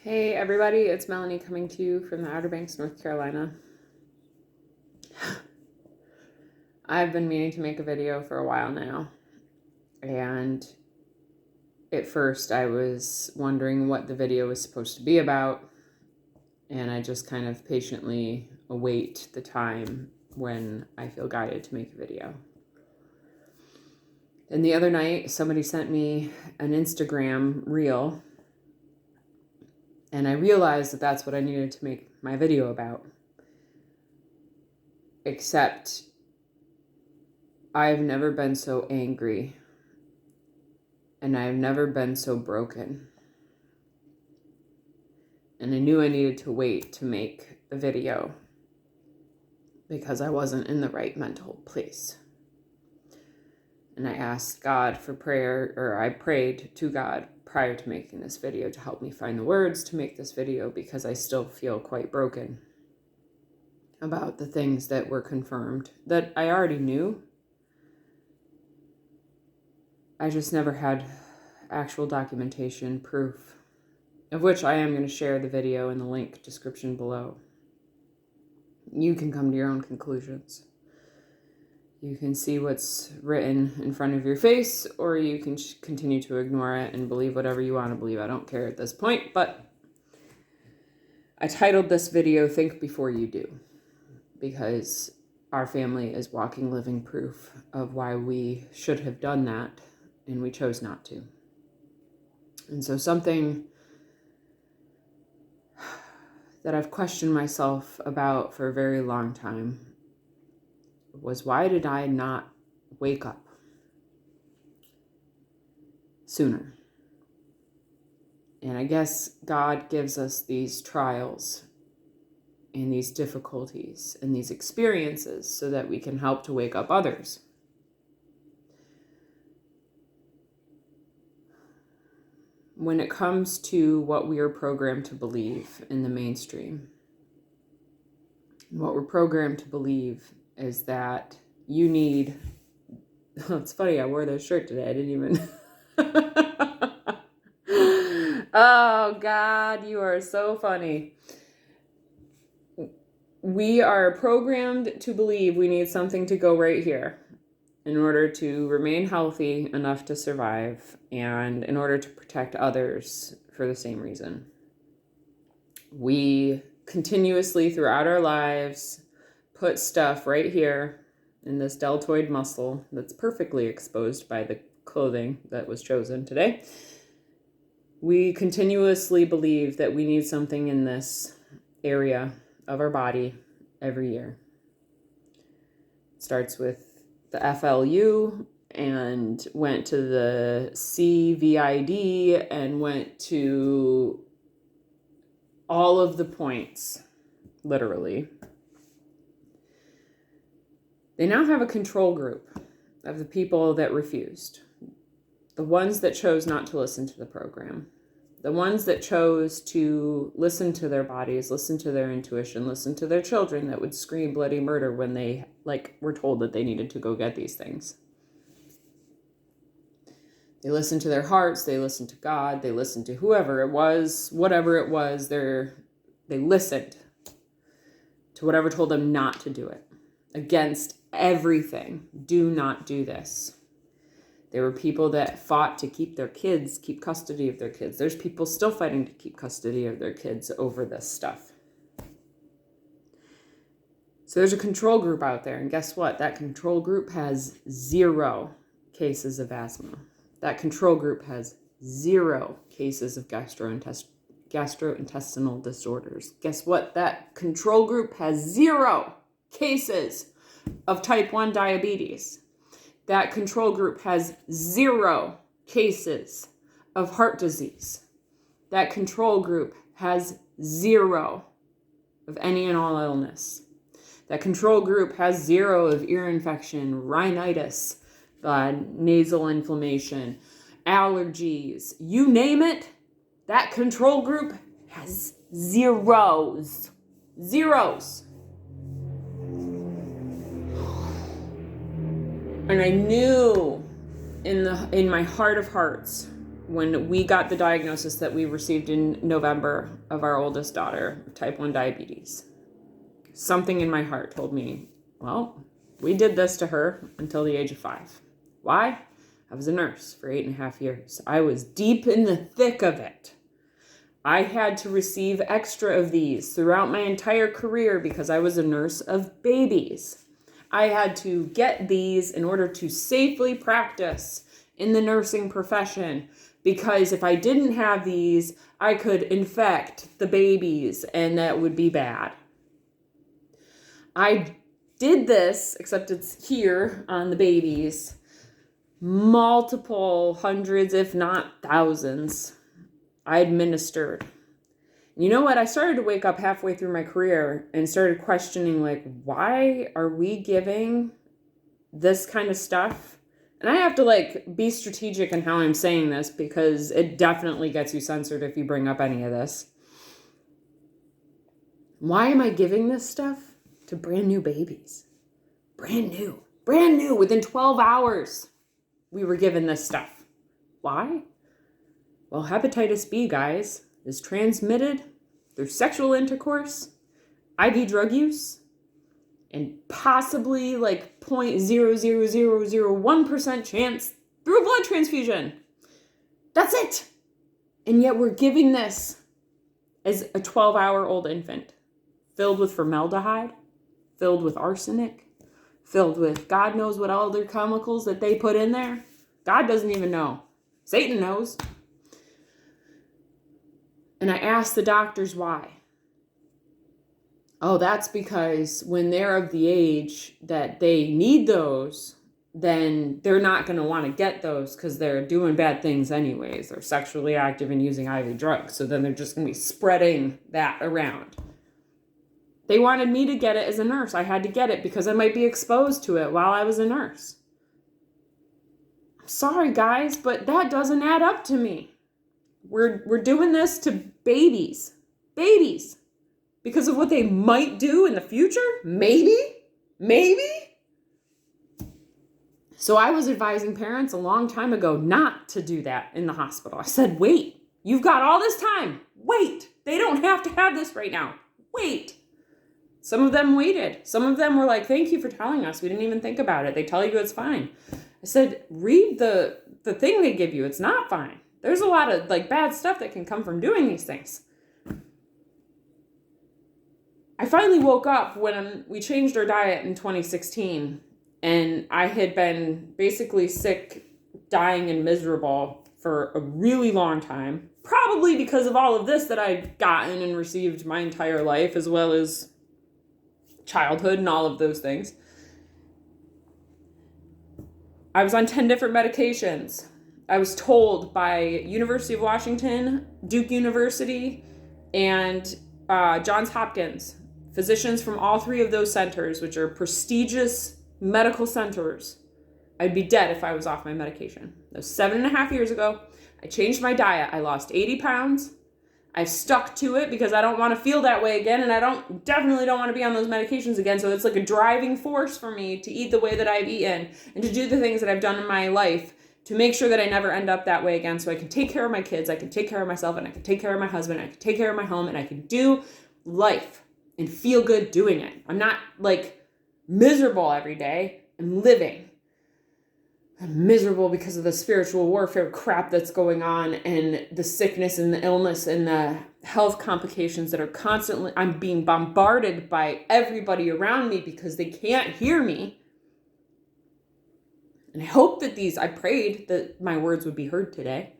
Hey everybody, it's Melanie coming to you from the Outer Banks, North Carolina. I've been meaning to make a video for a while now, and at first I was wondering what the video was supposed to be about, and I just kind of patiently await the time when I feel guided to make a video. And the other night, somebody sent me an Instagram reel, and I realized that that's what I needed to make my video about. Except I've never been so angry, and I've never been so broken. And I knew I needed to wait to make the video because I wasn't in the right mental place. And I asked God for prayer, or I prayed to God prior to making this video to help me find the words to make this video, because I still feel quite broken about the things that were confirmed that I already knew. I just never had actual documentation, proof, of which I am going to share the video in the link description below. You can come to your own conclusions. You can see what's written in front of your face, or you can continue to ignore it and believe whatever you want to believe. I don't care at this point, but I titled this video, Think Before You Do, because our family is walking living proof of why we should have done that, and we chose not to. And so something that I've questioned myself about for a very long time was, why did I not wake up sooner? And I guess God gives us these trials and these difficulties and these experiences so that we can help to wake up others. When it comes to what we are programmed to believe in the mainstream, what we're programmed to believe is that you need... Oh, it's funny, I wore this shirt today. I didn't even... Oh, God, you are so funny. We are programmed to believe we need something to go right here in order to remain healthy enough to survive, and in order to protect others for the same reason. We continuously throughout our lives put stuff right here in this deltoid muscle that's perfectly exposed by the clothing that was chosen today. We continuously believe that we need something in this area of our body every year. It starts with the FLU and went to the CVID and went to all of the points, literally. They now have a control group of the people that refused. The ones that chose not to listen to the program. The ones that chose to listen to their bodies, listen to their intuition, listen to their children that would scream bloody murder when they were told that they needed to go get these things. They listened to their hearts, they listened to God, they listened to whoever it was, whatever it was, they listened to whatever told them not to do it. Against everything. Do not do this. There were people that fought to keep custody of their kids. There's people still fighting to keep custody of their kids over this stuff. So there's a control group out there, and guess what? That control group has 0 cases of asthma. That control group has 0 cases of gastrointestinal disorders. Guess what? That control group has 0 cases of type 1 diabetes. That control group has 0 cases of heart disease. That control group has 0 of any and all illness. That control group has 0 of ear infection, rhinitis, nasal inflammation, allergies, you name it. That control group has zeros. And I knew in my heart of hearts when we got the diagnosis that we received in November of our oldest daughter, type 1 diabetes. Something in my heart told me, well, we did this to her until the age of 5. Why? I was a nurse for 8.5 years. I was deep in the thick of it. I had to receive extra of these throughout my entire career because I was a nurse of babies. I had to get these in order to safely practice in the nursing profession, because if I didn't have these, I could infect the babies and that would be bad. I did this, except it's here on the babies, multiple hundreds, if not thousands, I administered. You know what? I started to wake up halfway through my career and started questioning, like, why are we giving this kind of stuff? And I have to, like, be strategic in how I'm saying this because it definitely gets you censored if you bring up any of this. Why am I giving this stuff to brand new babies? Brand new, within 12 hours, we were given this stuff. Why? Well, hepatitis B, guys, is transmitted through sexual intercourse, IV drug use, and possibly like 0.00001% chance through a blood transfusion. That's it. And yet we're giving this as a 12-hour-old infant, filled with formaldehyde, filled with arsenic, filled with God knows what other chemicals that they put in there. God doesn't even know. Satan knows. And I asked the doctors why. Oh, that's because when they're of the age that they need those, then they're not going to want to get those because they're doing bad things anyways. They're sexually active and using IV drugs. So then they're just going to be spreading that around. They wanted me to get it as a nurse. I had to get it because I might be exposed to it while I was a nurse. I'm sorry, guys, but that doesn't add up to me. We're doing this to babies. Babies. Because of what they might do in the future? Maybe? So I was advising parents a long time ago not to do that in the hospital. I said, wait, you've got all this time. Wait, they don't have to have this right now. Wait. Some of them waited. Some of them were like, thank you for telling us. We didn't even think about it. They tell you it's fine. I said, read the thing they give you. It's not fine. There's a lot of like bad stuff that can come from doing these things. I finally woke up when we changed our diet in 2016, and I had been basically sick, dying, and miserable for a really long time, probably because of all of this that I'd gotten and received my entire life, as well as childhood and all of those things. I was on 10 different medications. I was told by University of Washington, Duke University, and Johns Hopkins, physicians from all three of those centers, which are prestigious medical centers, I'd be dead if I was off my medication. That was 7.5 years ago. I changed my diet. I lost 80 pounds. I've stuck to it because I don't want to feel that way again, and I definitely don't want to be on those medications again. So it's like a driving force for me to eat the way that I've eaten and to do the things that I've done in my life to make sure that I never end up that way again, so I can take care of my kids, I can take care of myself, and I can take care of my husband, I can take care of my home, and I can do life and feel good doing it. I'm not like miserable every day. I'm living. I'm miserable because of the spiritual warfare crap that's going on and the sickness and the illness and the health complications that are constantly, I'm being bombarded by everybody around me because they can't hear me. And I hope that I prayed that my words would be heard today.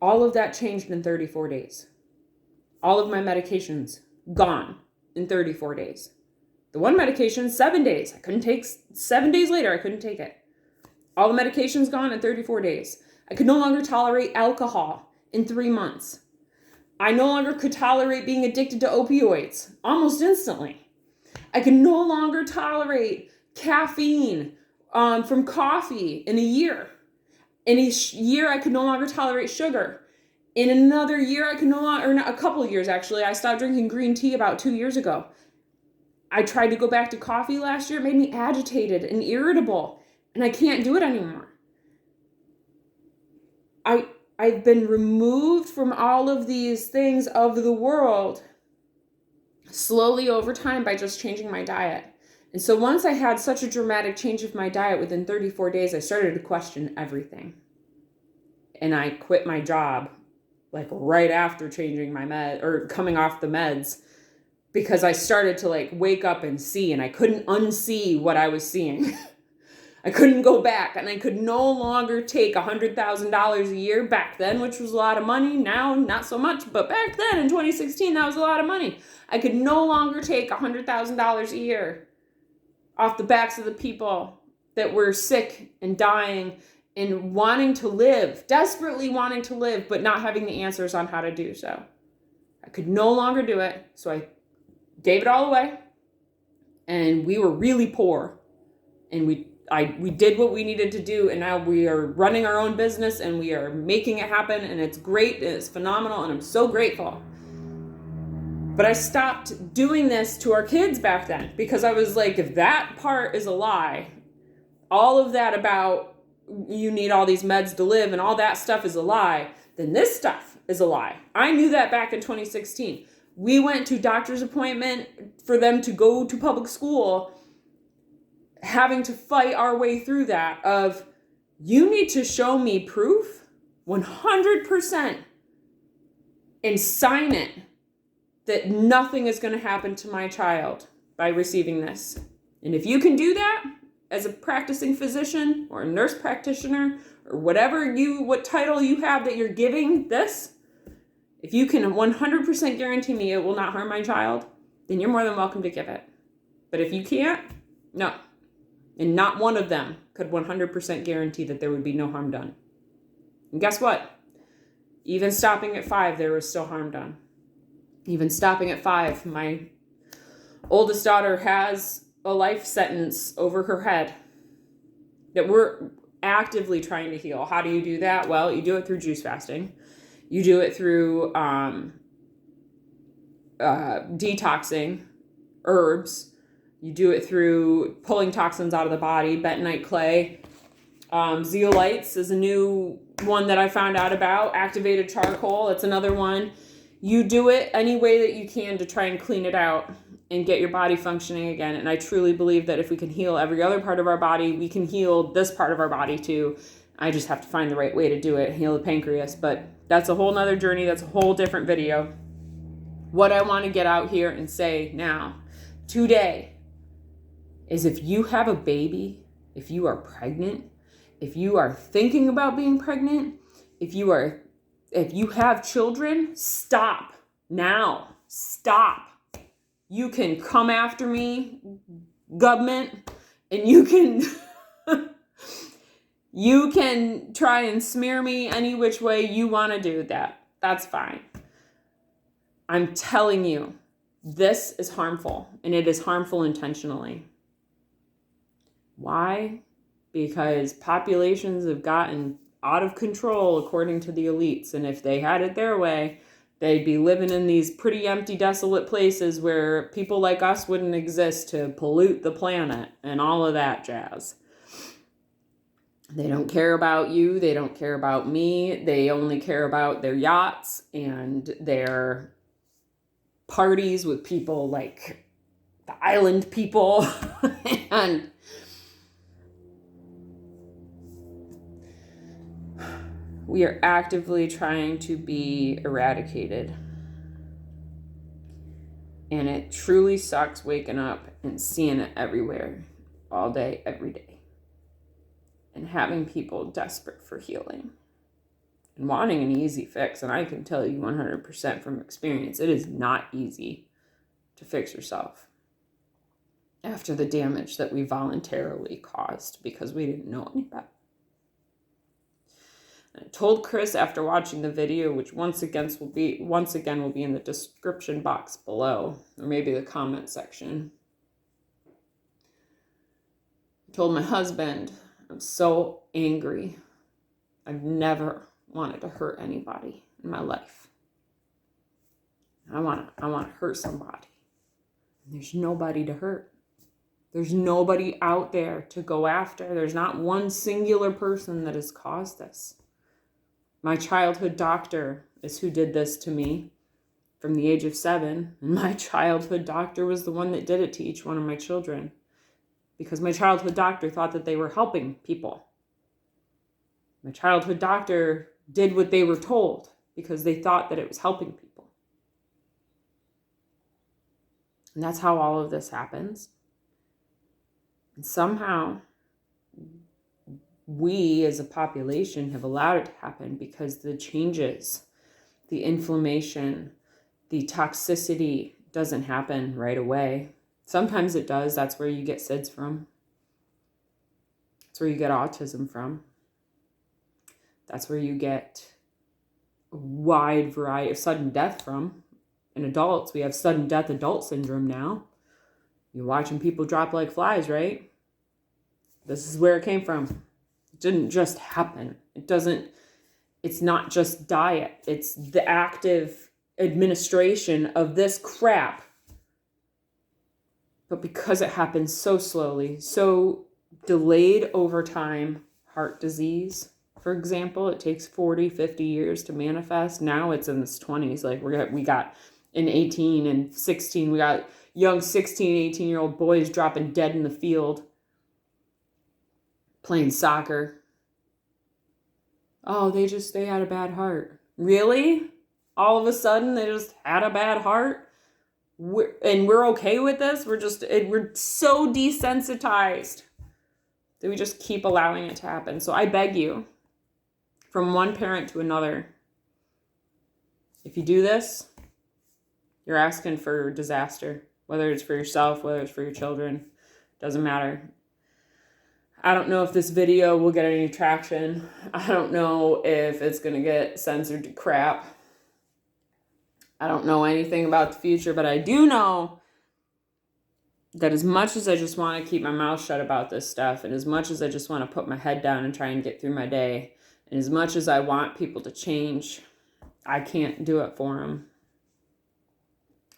All of that changed in 34 days. All of my medications gone in 34 days. The one medication, 7 days. 7 days later, I couldn't take it. All the medications gone in 34 days. I could no longer tolerate alcohol in 3 months. I no longer could tolerate being addicted to opioids almost instantly. I could no longer tolerate caffeine from coffee in a year. In a year, I could no longer tolerate sugar. In another year, a couple of years actually, I stopped drinking green tea about 2 years ago. I tried to go back to coffee last year. It made me agitated and irritable. And I can't do it anymore. I've been removed from all of these things of the world slowly over time by just changing my diet. And so once I had such a dramatic change of my diet within 34 days, I started to question everything. And I quit my job like right after changing my coming off the meds, because I started to like wake up and see, and I couldn't unsee what I was seeing. I couldn't go back, and I could no longer take $100,000 a year back then, which was a lot of money. Now, not so much, but back then in 2016, that was a lot of money. I could no longer take $100,000 a year off the backs of the people that were sick and dying and wanting to live, desperately wanting to live, but not having the answers on how to do so. I could no longer do it, so I gave it all away, and we were really poor, and we did what we needed to do, and now we are running our own business, and we are making it happen, and it's great, and it's phenomenal, and I'm so grateful. But I stopped doing this to our kids back then, because I was like, if that part is a lie, all of that about you need all these meds to live and all that stuff is a lie, then this stuff is a lie. I knew that back in 2016. We went to doctor's appointment for them to go to public school, having to fight our way through that of, you need to show me proof 100% and sign it that nothing is going to happen to my child by receiving this. And if you can do that as a practicing physician or a nurse practitioner or what title you have that you're giving this, if you can 100% guarantee me it will not harm my child, then you're more than welcome to give it. But if you can't, no. And not one of them could 100% guarantee that there would be no harm done. And guess what? Even stopping at 5, there was still harm done. Even stopping at 5, my oldest daughter has a life sentence over her head that we're actively trying to heal. How do you do that? Well, you do it through juice fasting. You do it through detoxing, herbs. You do it through pulling toxins out of the body, bentonite clay. Zeolites is a new one that I found out about. Activated charcoal, that's another one. You do it any way that you can to try and clean it out and get your body functioning again. And I truly believe that if we can heal every other part of our body, we can heal this part of our body too. I just have to find the right way to do it, heal the pancreas. But that's a whole nother journey. That's a whole different video. What I want to get out here and say now, today, is if you have a baby, if you are pregnant, if you are thinking about being pregnant, if you have children, stop now. Stop. You can come after me, government, and you can try and smear me any which way you want to do that. That's fine. I'm telling you, this is harmful, and it is harmful intentionally. Why? Because populations have gotten out of control according to the elites, and if they had it their way, they'd be living in these pretty empty, desolate places where people like us wouldn't exist to pollute the planet and all of that jazz. They don't care about you. They don't care about me. They only care about their yachts and their parties with people like the island people. And we are actively trying to be eradicated. And it truly sucks waking up and seeing it everywhere, all day, every day. And having people desperate for healing and wanting an easy fix. And I can tell you 100% from experience, it is not easy to fix yourself after the damage that we voluntarily caused because we didn't know any better. I told Chris after watching the video, which once again will be in the description box below, or maybe the comment section. I told my husband, I'm so angry. I've never wanted to hurt anybody in my life. I want to hurt somebody. And there's nobody to hurt. There's nobody out there to go after. There's not one singular person that has caused this. My childhood doctor is who did this to me from the age of 7. And my childhood doctor was the one that did it to each one of my children. Because my childhood doctor thought that they were helping people. My childhood doctor did what they were told because they thought that it was helping people. And that's how all of this happens. And somehow, we as a population have allowed it to happen because the changes, the inflammation, the toxicity doesn't happen right away. Sometimes it does. That's where you get SIDS from. That's where you get autism from. That's where you get a wide variety of sudden death from. In adults, we have sudden death adult syndrome now. You're watching people drop like flies, right? This is where it came from. It didn't just happen. It's not just diet. It's the active administration of this crap. But because it happens so slowly, so delayed over time, heart disease, for example, it takes 40, 50 years to manifest. Now it's in its 20s. Like we got in 18 and 16, we got young 16, 18-year-old boys dropping dead in the field playing soccer. Oh, they had a bad heart. Really? All of a sudden they just had a bad heart? We're okay with this? We're so desensitized that we just keep allowing it to happen. So I beg you, from one parent to another, if you do this, you're asking for disaster. Whether it's for yourself, whether it's for your children, doesn't matter. I don't know if this video will get any traction. I don't know if it's going to get censored to crap. I don't know anything about the future, but I do know that as much as I just want to keep my mouth shut about this stuff, and as much as I just want to put my head down and try and get through my day, and as much as I want people to change, I can't do it for them.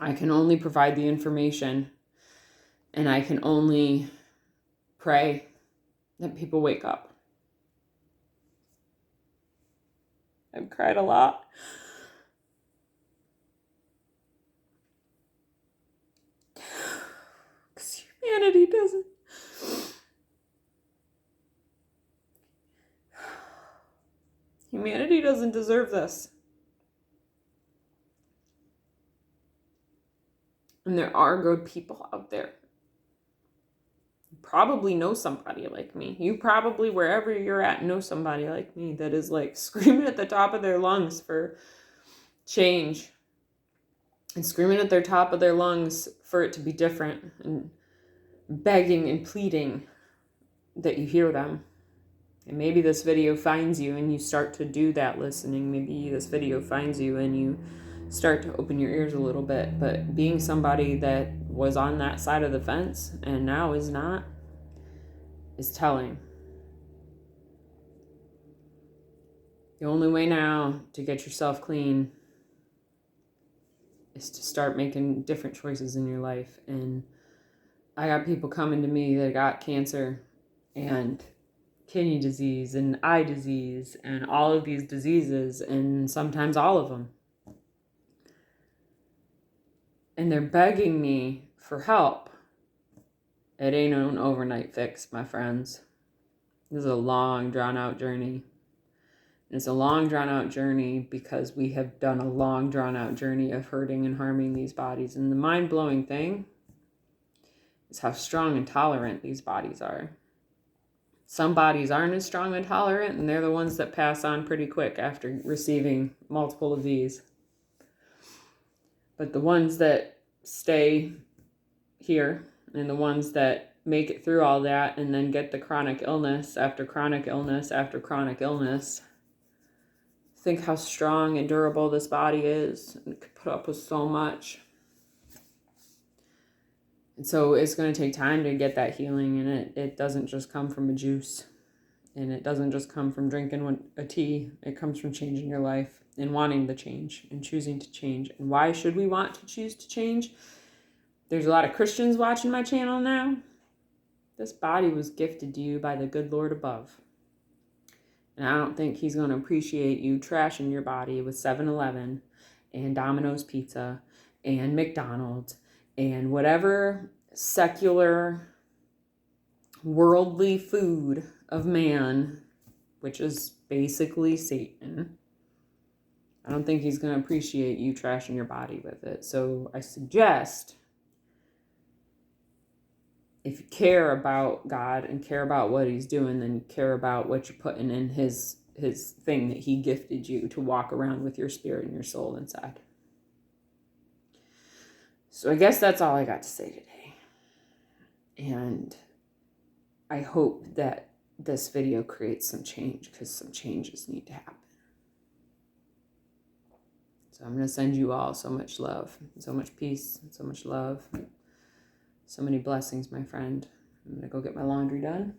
I can only provide the information, and I can only pray that people wake up. I've cried a lot. Because humanity doesn't deserve this. And there are good people out there. You probably know somebody like me. You probably, wherever you're at, know somebody like me that is like screaming at the top of their lungs for change. And screaming at their top of their lungs for it to be different. And begging and pleading that you hear them. And maybe this video finds you and you start to do that listening. Maybe this video finds you and you start to open your ears a little bit. But being somebody that was on that side of the fence and now is not, is telling. The only way now to get yourself clean is to start making different choices in your life. And I got people coming to me that got cancer and kidney disease and eye disease and all of these diseases, and sometimes all of them. And they're begging me for help. It ain't an overnight fix, my friends. This is a long, drawn-out journey. And it's a long, drawn-out journey because we have done a long, drawn-out journey of hurting and harming these bodies. And the mind-blowing thing is how strong and tolerant these bodies are. Some bodies aren't as strong and tolerant, and they're the ones that pass on pretty quick after receiving multiple of these. But the ones that stay here, and the ones that make it through all that and then get the chronic illness after chronic illness after chronic illness, think how strong and durable this body is and it could put up with so much. And so it's going to take time to get that healing, and it doesn't just come from a juice, and it doesn't just come from drinking a tea. It comes from changing your life and wanting to change and choosing to change. And why should we want to choose to change? There's a lot of Christians watching my channel now. This body was gifted to you by the good Lord above. And I don't think he's going to appreciate you trashing your body with 7-Eleven and Domino's Pizza and McDonald's and whatever secular, worldly food of man, which is basically Satan. I don't think he's going to appreciate you trashing your body with it. So I suggest, if you care about God and care about what he's doing, then you care about what you're putting in his thing that he gifted you to walk around with your spirit and your soul inside. So I guess that's all I got to say today. And I hope that this video creates some change, because some changes need to happen. So I'm going to send you all so much love, so much peace, so much love, so many blessings, my friend. I'm going to go get my laundry done.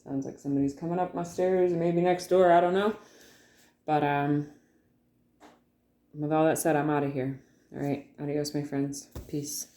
Sounds like somebody's coming up my stairs, or maybe next door, I don't know. But with all that said, I'm out of here. All right, adios, my friends. Peace.